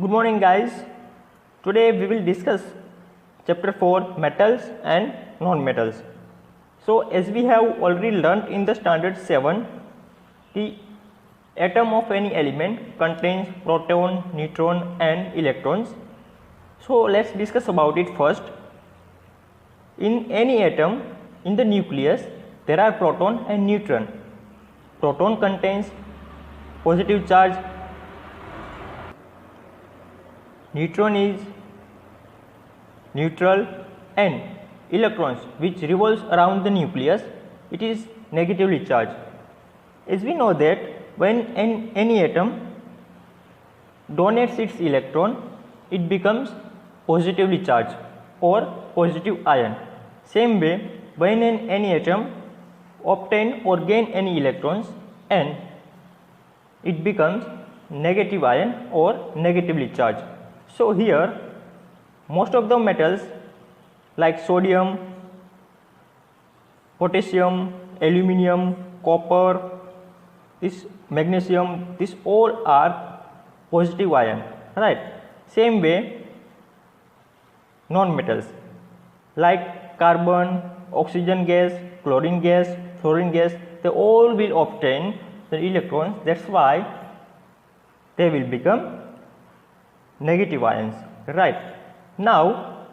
Good morning, guys. Today we will discuss chapter 4 metals and non-metals. So as we have already learnt in the standard 7, the atom of any element contains proton, neutron and electrons. So let's discuss about it first. In any atom, in the nucleus, there are proton and neutron. Proton contains positive charge, neutron is neutral, and electrons, which revolves around the nucleus, it is negatively charged. As we know that when any atom donates its electron, it becomes positively charged or positive ion. Same way, when any atom obtain or gain any electrons, and it becomes negative ion or negatively charged. So here most of the metals like sodium, potassium, aluminium, copper, this magnesium, this all are positive ion, right? Same way non-metals like carbon, oxygen gas, chlorine gas, fluorine gas, they all will obtain the electrons. That's why they will become negative ions, right? Now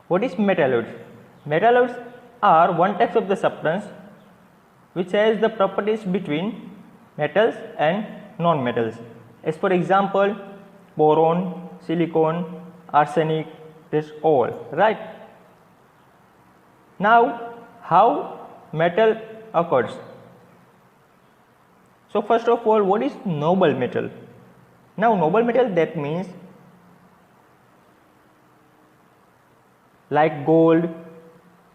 what is metalloids? Metalloids are one type of the substance which has the properties between metals and non-metals. As for example, boron, silicon, arsenic, this all, right? Now how metal occurs? So first of all, what is noble metal? Now noble metal, that means like gold,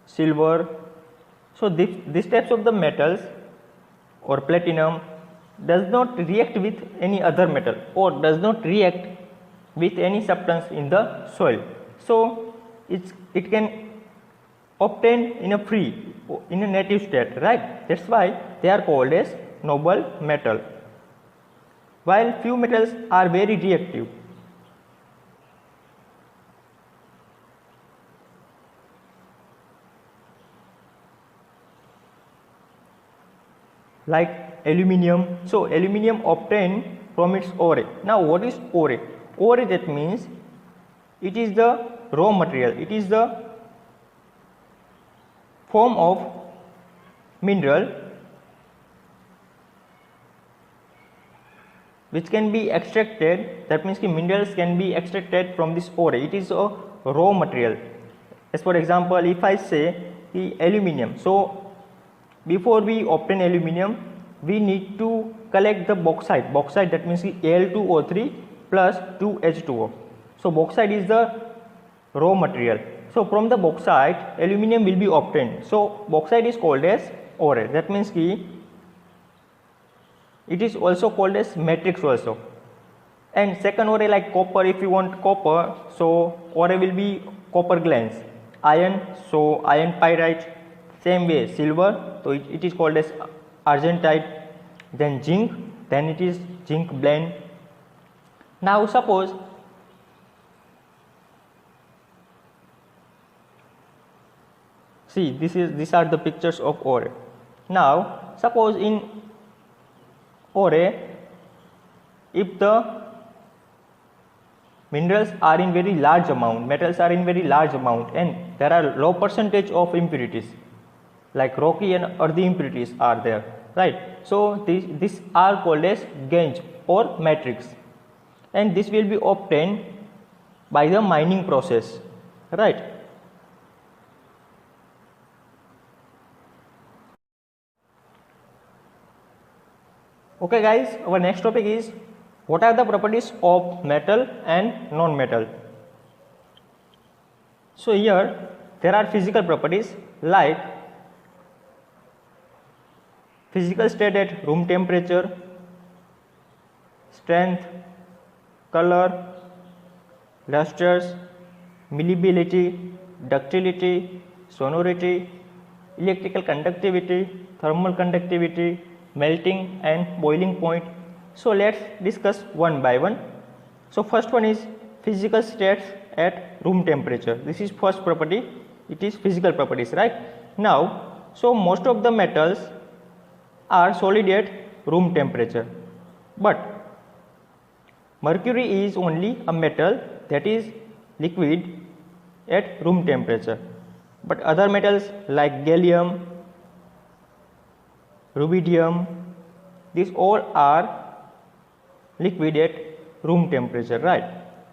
silver. So these types of the metals or platinum does not react with any other metal or does not react with any substance in the soil. So it can obtain in a free, in a native state, right? That's why they are called as noble metal. While few metals are very reactive. Like aluminium. So aluminium obtained from its ore. Now what is ore? Ore, that means it is the raw material, it is the form of mineral which can be extracted. That means minerals can be extracted from this ore. It is a raw material. As for example, if I say the aluminium, so before we obtain aluminium, we need to collect the bauxite. Bauxite, that means Al2O3 plus 2H2O. So bauxite is the raw material. So from the bauxite, aluminium will be obtained. So bauxite is called as ore. That means it is also called as matrix also. And second ore, like copper, if you want copper, so ore will be copper glands. Iron, so iron pyrite. Same way silver, so it is called as argentite. Then zinc, then it is zinc blende. Now suppose see, these are the pictures of ore. Now suppose in ore, if the minerals are in very large amount, metals are in very large amount, and there are low percentage of impurities like rocky and earthy impurities are there, right? So these are called as gangue or matrix, and this will be obtained by the mining process, right? Okay guys, our next topic is what are the properties of metal and non-metal. So here there are physical properties like physical state at room temperature, strength, color, lusters, malleability, ductility, sonority, electrical conductivity, thermal conductivity, melting and boiling point, So let's discuss one by one. So first one is physical states at room temperature. This is first property, it is physical properties, right? Now, so most of the metals are solid at room temperature, but mercury is only a metal that is liquid at room temperature, but other metals like gallium, rubidium, these all are liquid at room temperature, right?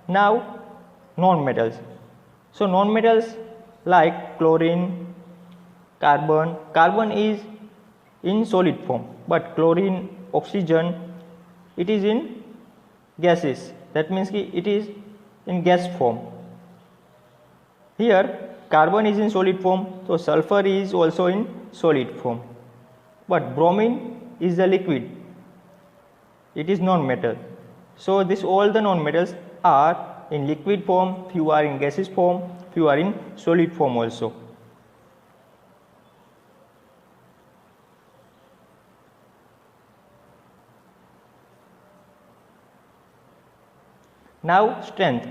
Now non-metals. So non-metals like chlorine, carbon is in solid form, but chlorine, oxygen, it is in gases, that means it is in gas form. Here carbon is in solid form, so sulfur is also in solid form, but bromine is a liquid, it is non-metal. So this all the non-metals are in liquid form, few are in gaseous form, few are in solid form also. Now strength.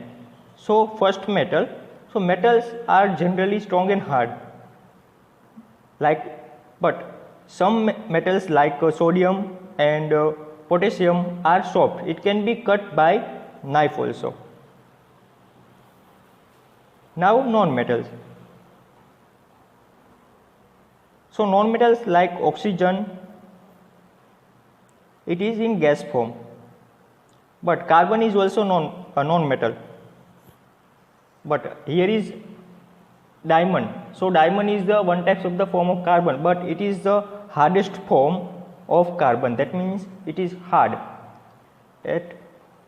So first metal. So metals are generally strong and hard, but some metals like sodium and potassium are soft. It can be cut by knife also. Now non-metals. So non-metals like oxygen, it is in gas form, but carbon is also a non-metal. But here is diamond. So diamond is the one type of the form of carbon, but it is the hardest form of carbon, that means it is hard at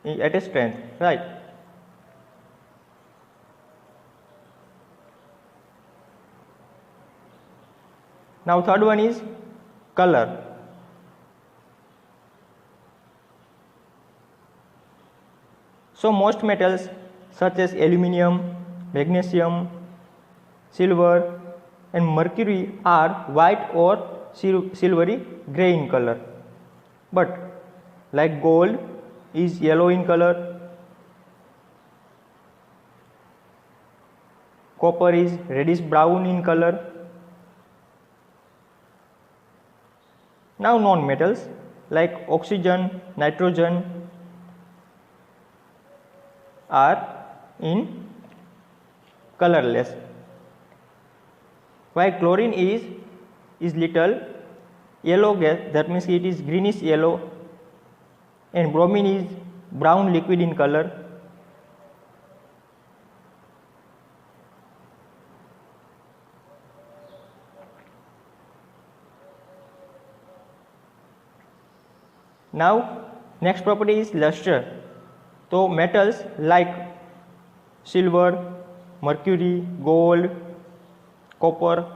a strength, right? Now third one is color. So most metals such as aluminium, magnesium, silver and mercury are white or silvery grey in color, but like gold is yellow in color, copper is reddish brown in color. Now non-metals like oxygen, nitrogen are in colorless, while chlorine is little yellow gas, that means it is greenish yellow, and bromine is brown liquid in color. Now next property is luster. So metals like silver, mercury, gold, copper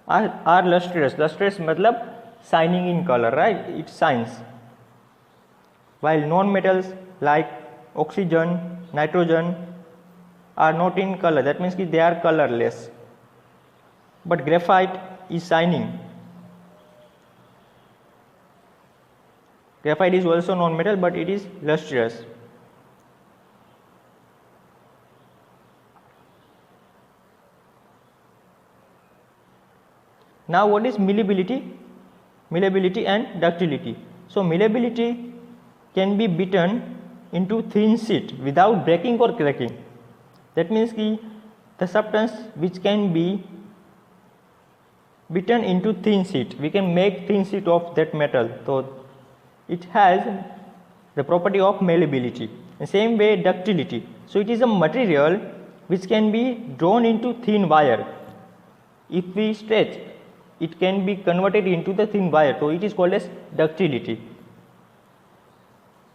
are lustrous. Lustrous matlab shining in color, right? It shines. While non-metals like oxygen, nitrogen are not in color, that means they are colorless. But graphite is shining. Graphite is also non-metal, but it is lustrous. Now what is malleability? Malleability and ductility. So malleability can be beaten into thin sheet without breaking or cracking. That means the substance which can be beaten into thin sheet, we can make thin sheet of that metal. So it has the property of malleability. The same way ductility. So it is a material which can be drawn into thin wire. If we stretch, it can be converted into the thin wire, so it is called as ductility.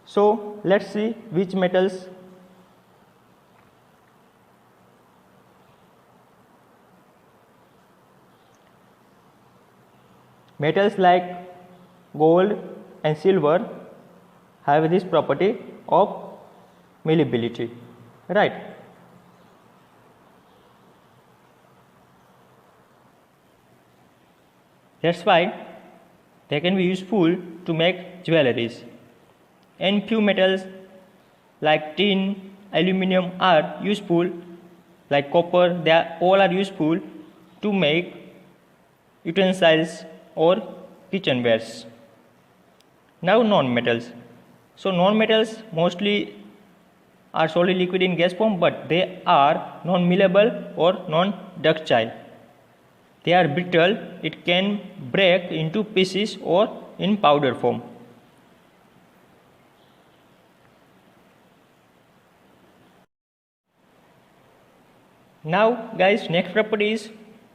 So let's see which metals. Metals like gold and silver have this property of malleability, right? That's why they can be useful to make jewelries. and few metals like tin, aluminum are useful, like copper, all are useful to make utensils or kitchenwares. Now non-metals. So non-metals mostly are solid, liquid in gas form, but they are non-malleable or non-ductile. They are brittle, it can break into pieces or in powder form. Now guys, next property is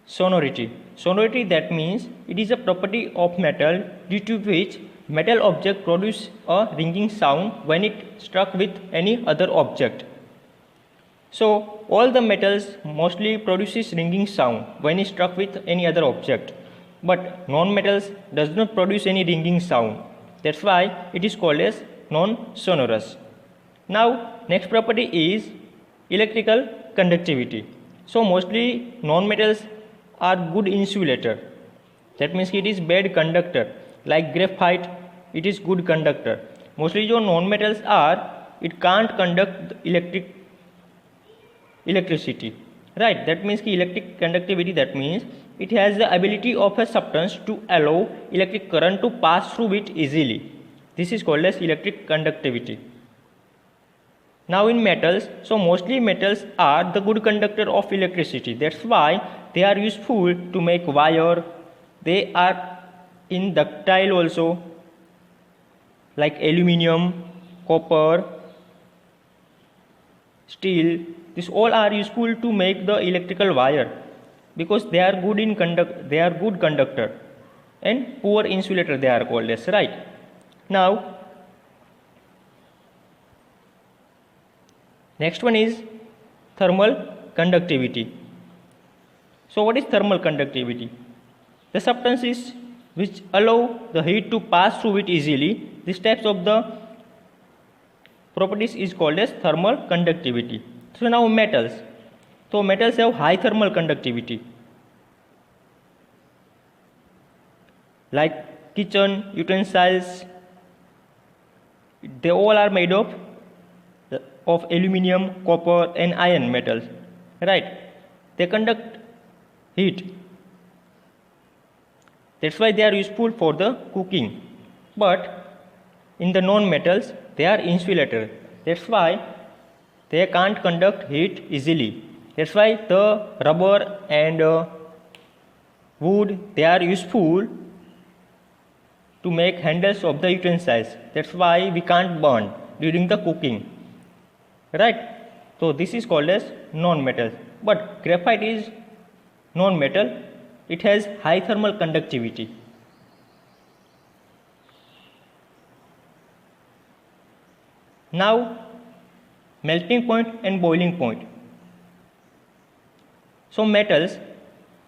sonority. Sonority, that means it is a property of metal due to which metal object produce a ringing sound when it struck with any other object. So all the metals mostly produces ringing sound when it struck with any other object, but non-metals does not produce any ringing sound. That's why it is called as non-sonorous. Now next property is electrical conductivity. So mostly non-metals are good insulator. That means it is bad conductor. Like graphite, it is good conductor. Mostly जो non-metals are, it can't conduct electricity, right? That means कि electric conductivity, that means it has the ability of a substance to allow electric current to pass through it easily. This is called as electric conductivity. Now in metals, so mostly metals are the good conductor of electricity. That's why they are useful to make wire. They are inductile also, like aluminium, copper, steel. These all are useful to make the electrical wire because they are good in they are good conductor and poor insulator they are called as, right? Now next one is thermal conductivity. So what is thermal conductivity? The substances which allow the heat to pass through it easily. These types of the properties is called as thermal conductivity. So now metals. So metals have high thermal conductivity. Like kitchen utensils, they all are made of aluminum, copper and iron metals, right? They conduct heat. That's why they are useful for the cooking. But in the non-metals, they are insulator. That's why they can't conduct heat easily. That's why the rubber and wood, they are useful to make handles of the utensils. That's why we can't burn during the cooking, right? So this is called as non-metal. But graphite is non-metal. It has high thermal conductivity. Now melting point and boiling point. So metals,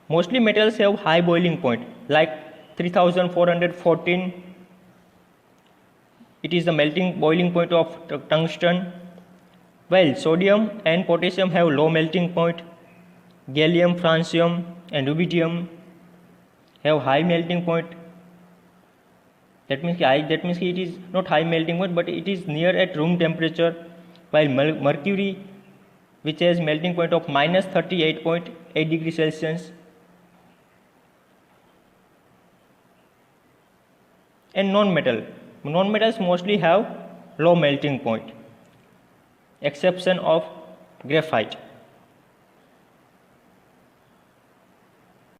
mostly metals have high boiling point, like 3414. It is the melting boiling point of tungsten. While sodium and potassium have low melting point. Gallium, francium and rubidium have high melting point. That means it is not high melting point, but it is near at room temperature. While mercury, which has melting point of minus 38.8 degrees Celsius. And non-metals mostly have low melting point, exception of graphite.